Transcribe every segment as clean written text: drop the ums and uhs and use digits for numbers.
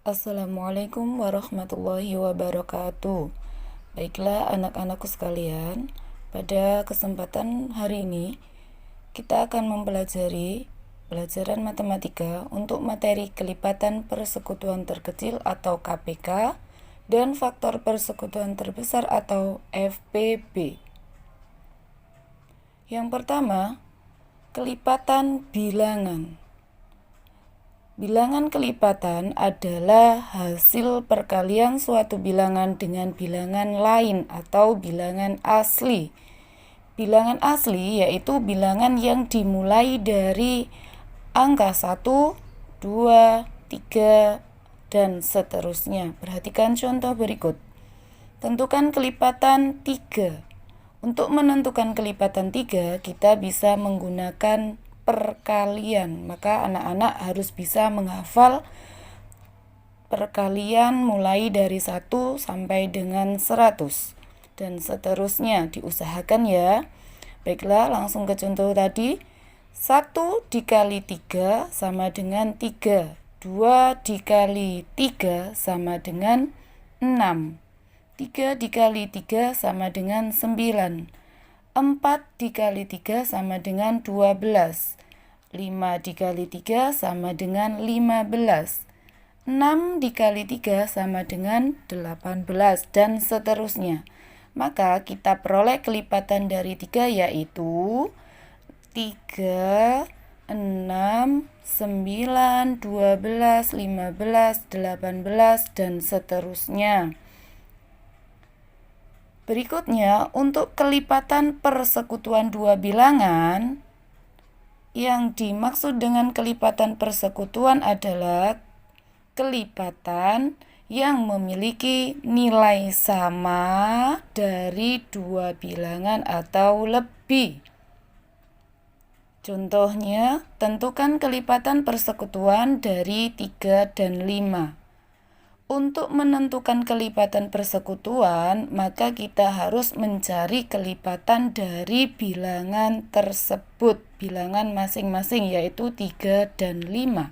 Assalamualaikum warahmatullahi wabarakatuh. Baiklah anak-anakku sekalian, pada kesempatan hari ini kita akan mempelajari pelajaran matematika untuk materi kelipatan persekutuan terkecil atau KPK dan faktor persekutuan terbesar atau FPB. Yang pertama, kelipatan bilangan. Bilangan kelipatan adalah hasil perkalian suatu bilangan dengan bilangan lain atau bilangan asli. Bilangan asli yaitu bilangan yang dimulai dari angka 1, 2, 3, dan seterusnya. Perhatikan contoh berikut. Tentukan kelipatan 3. Untuk menentukan kelipatan 3, kita bisa menggunakan perkalian. Maka anak-anak harus bisa menghafal perkalian mulai dari 1 sampai dengan 100 dan seterusnya, diusahakan ya. Baiklah, langsung ke contoh tadi. 1 dikali 3 sama dengan 3. 2 dikali 3 sama dengan 6. 3 dikali 3 sama dengan 9. 4 dikali 3 sama dengan 12. 5 dikali 3 sama dengan 15. 6 dikali 3 sama dengan 18 dan seterusnya. Maka kita peroleh kelipatan dari 3 yaitu 3, 6, 9, 12, 15, 18 dan seterusnya. Berikutnya, untuk kelipatan persekutuan dua bilangan, yang dimaksud dengan kelipatan persekutuan adalah kelipatan yang memiliki nilai sama dari dua bilangan atau lebih. Contohnya, tentukan kelipatan persekutuan dari 3 dan 5. Untuk menentukan kelipatan persekutuan, maka kita harus mencari kelipatan dari bilangan tersebut, bilangan masing-masing yaitu 3 dan 5.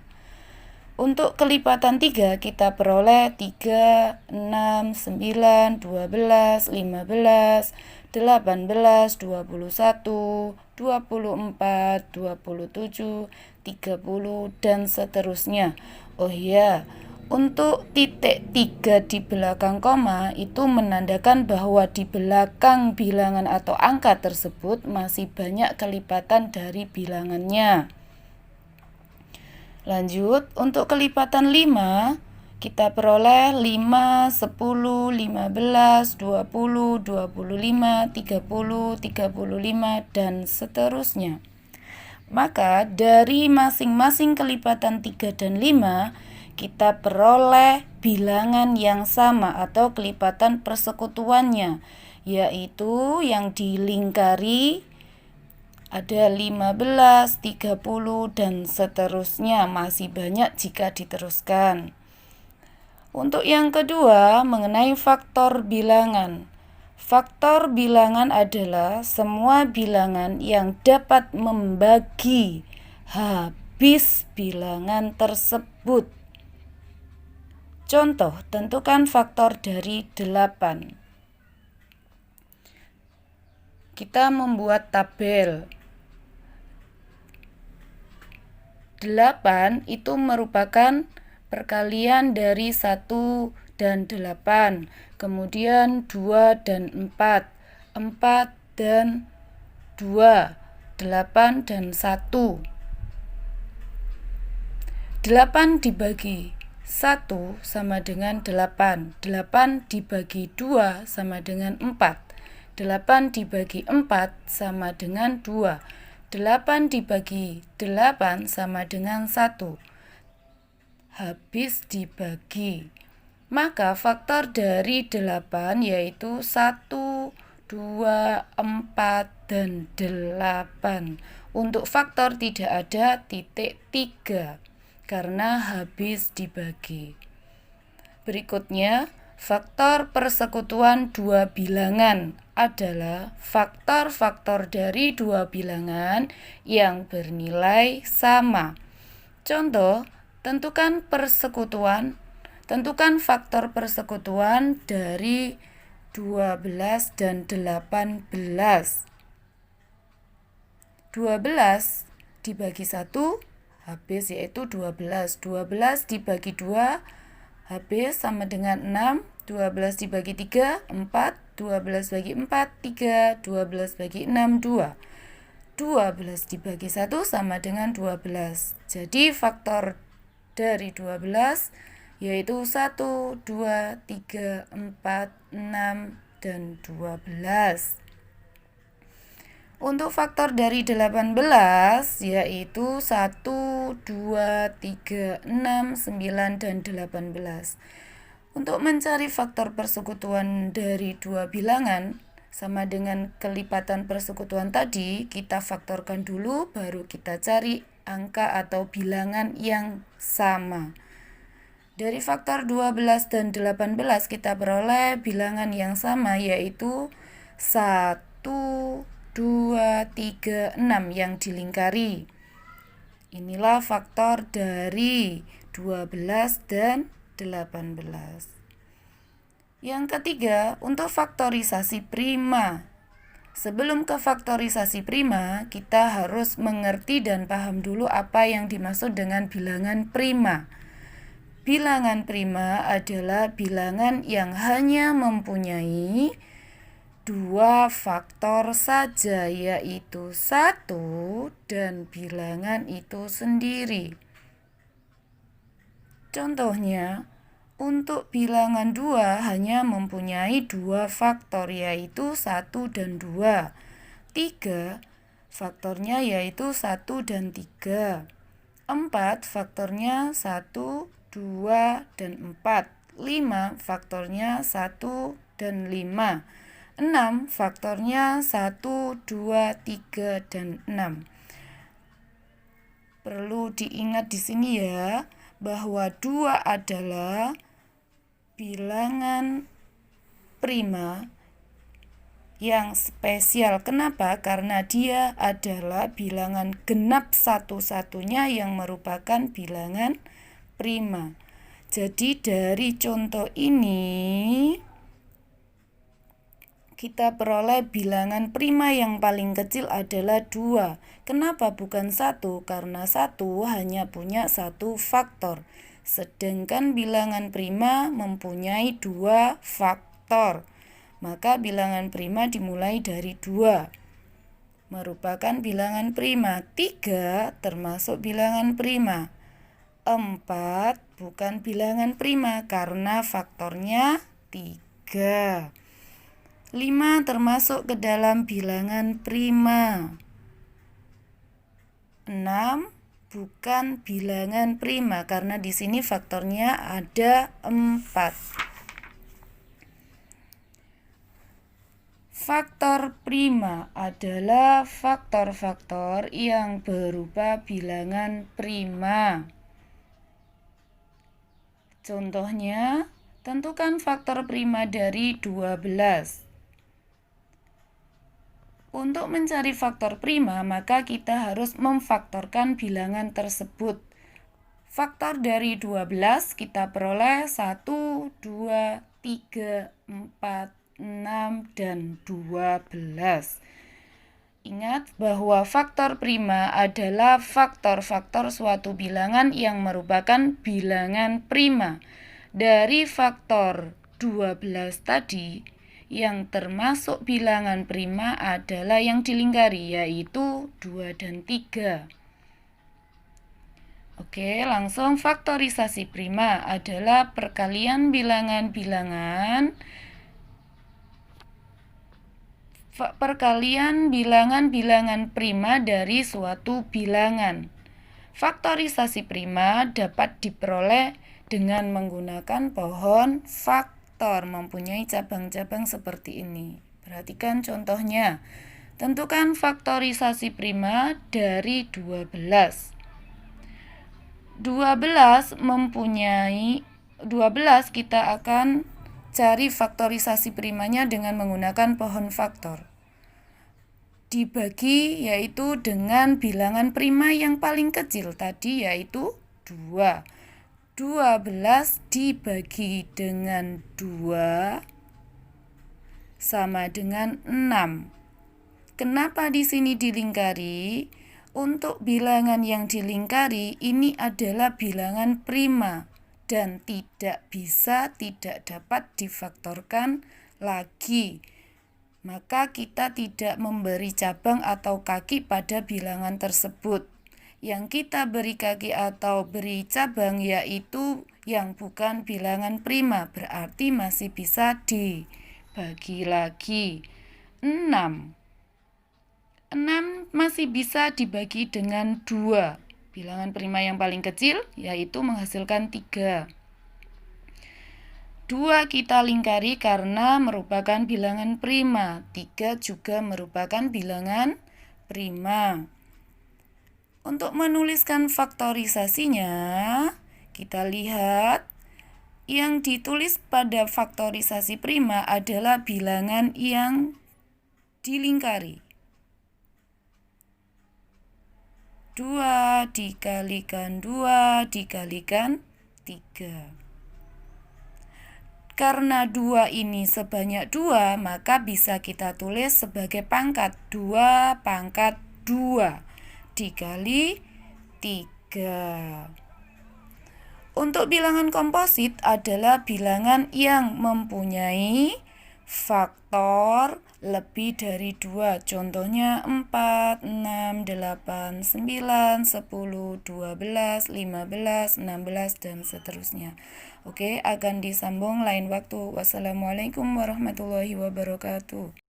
Untuk kelipatan 3 kita peroleh 3, 6, 9, 12, 15, 18, 21, 24, 27, 30 dan seterusnya. Oh iya, untuk titik 3 di belakang koma itu menandakan bahwa di belakang bilangan atau angka tersebut masih banyak kelipatan dari bilangannya. Lanjut, untuk kelipatan 5 kita peroleh 5, 10, 15, 20, 25, 30, 35 dan seterusnya. Maka dari masing-masing kelipatan 3 dan 5 kita peroleh bilangan yang sama atau kelipatan persekutuannya, yaitu yang dilingkari ada 15, 30 dan seterusnya, masih banyak jika diteruskan. Untuk yang kedua, mengenai faktor bilangan. Faktor bilangan adalah semua bilangan yang dapat membagi habis bilangan tersebut. Contoh, tentukan faktor dari 8. Kita membuat tabel. 8 itu merupakan perkalian dari 1 dan 8. Kemudian 2 dan 4. 4 dan 2. 8 dan 1. 8 dibagi 1 sama dengan 8. 8 dibagi 2 sama dengan 4. 8 dibagi 4 sama dengan 2. 8 dibagi 8 sama dengan 1. Habis dibagi. Maka faktor dari 8 yaitu 1, 2, 4, dan 8. Untuk faktor tidak ada titik 3. Karena habis dibagi. Berikutnya, faktor persekutuan dua bilangan adalah faktor-faktor dari dua bilangan yang bernilai sama. Contoh, tentukan persekutuan Tentukan faktor persekutuan dari 12 dan 18. 12 dibagi 1 habis, yaitu 12. 12 dibagi 2 habis sama dengan 6. 12 dibagi 3 4. 12 bagi 4 3. 12 bagi 6 2. 12 dibagi 1 sama dengan 12. Jadi faktor dari 12 yaitu 1, 2, 3, 4, 6, dan 12. Untuk faktor dari 18 yaitu 1, 2, 3, 6, 9, dan 18. Untuk mencari faktor persekutuan dari dua bilangan sama dengan kelipatan persekutuan tadi, kita faktorkan dulu baru kita cari angka atau bilangan yang sama. Dari faktor 12 dan 18 kita peroleh bilangan yang sama yaitu 1, 2, 3, 6 yang dilingkari. Inilah faktor dari 12 dan 18. Yang ketiga, untuk faktorisasi prima. Sebelum ke faktorisasi prima, kita harus mengerti dan paham dulu apa yang dimaksud dengan bilangan prima. Bilangan prima adalah bilangan yang hanya mempunyai dua faktor saja, yaitu 1 dan bilangan itu sendiri. Contohnya, untuk bilangan 2 hanya mempunyai dua faktor, yaitu 1 dan 2. 3 faktornya yaitu 1 dan 3. 4 faktornya 1, 2, dan 4. 5 faktornya 1 dan 5. 6 faktornya 1, 2, 3, dan 6. Perlu diingat di sini ya, bahwa 2 adalah bilangan prima yang spesial. Kenapa? Karena dia adalah bilangan genap satu-satunya yang merupakan bilangan prima. Jadi dari contoh ini kita peroleh bilangan prima yang paling kecil adalah 2. Kenapa bukan 1? Karena 1 hanya punya satu faktor. Sedangkan bilangan prima mempunyai dua faktor. Maka bilangan prima dimulai dari 2. Merupakan bilangan prima. 3 termasuk bilangan prima. 4 bukan bilangan prima karena faktornya 3. 5 termasuk ke dalam bilangan prima. 6 bukan bilangan prima karena di sini faktornya ada 4. Faktor prima adalah faktor-faktor yang berupa bilangan prima. Contohnya, tentukan faktor prima dari 12. Untuk mencari faktor prima, maka kita harus memfaktorkan bilangan tersebut. Faktor dari 12 kita peroleh 1, 2, 3, 4, 6, dan 12. Ingat bahwa faktor prima adalah faktor-faktor suatu bilangan yang merupakan bilangan prima. Dari faktor 12 tadi, yang termasuk bilangan prima adalah yang dilingkari, yaitu 2 dan 3. Oke, langsung faktorisasi prima adalah perkalian bilangan-bilangan prima dari suatu bilangan. Faktorisasi prima dapat diperoleh dengan menggunakan pohon faktor mempunyai cabang-cabang seperti ini. Perhatikan contohnya. Tentukan faktorisasi prima dari 12. 12 kita akan cari faktorisasi primanya dengan menggunakan pohon faktor. Dibagi yaitu dengan bilangan prima yang paling kecil tadi yaitu 2. 12 dibagi dengan 2 sama dengan 6. Kenapa di sini dilingkari? Untuk bilangan yang dilingkari ini adalah bilangan prima dan tidak dapat difaktorkan lagi. Maka kita tidak memberi cabang atau kaki pada bilangan tersebut. Yang kita beri kaki atau beri cabang yaitu yang bukan bilangan prima, berarti masih bisa dibagi lagi. 6 masih bisa dibagi dengan 2. Bilangan prima yang paling kecil yaitu menghasilkan 3. 2 kita lingkari karena merupakan bilangan prima. 3 juga merupakan bilangan prima. Untuk menuliskan faktorisasinya, kita lihat yang ditulis pada faktorisasi prima adalah bilangan yang dilingkari. 2 dikalikan 2 dikalikan 3. Karena 2 ini sebanyak 2, maka bisa kita tulis sebagai pangkat 2 pangkat 2 dikali 3. Untuk bilangan komposit adalah bilangan yang mempunyai faktor lebih dari 2. Contohnya 4, 6, 8, 9, 10, 12, 15, 16, dan seterusnya. Oke, akan disambung lain waktu. Wassalamualaikum warahmatullahi wabarakatuh.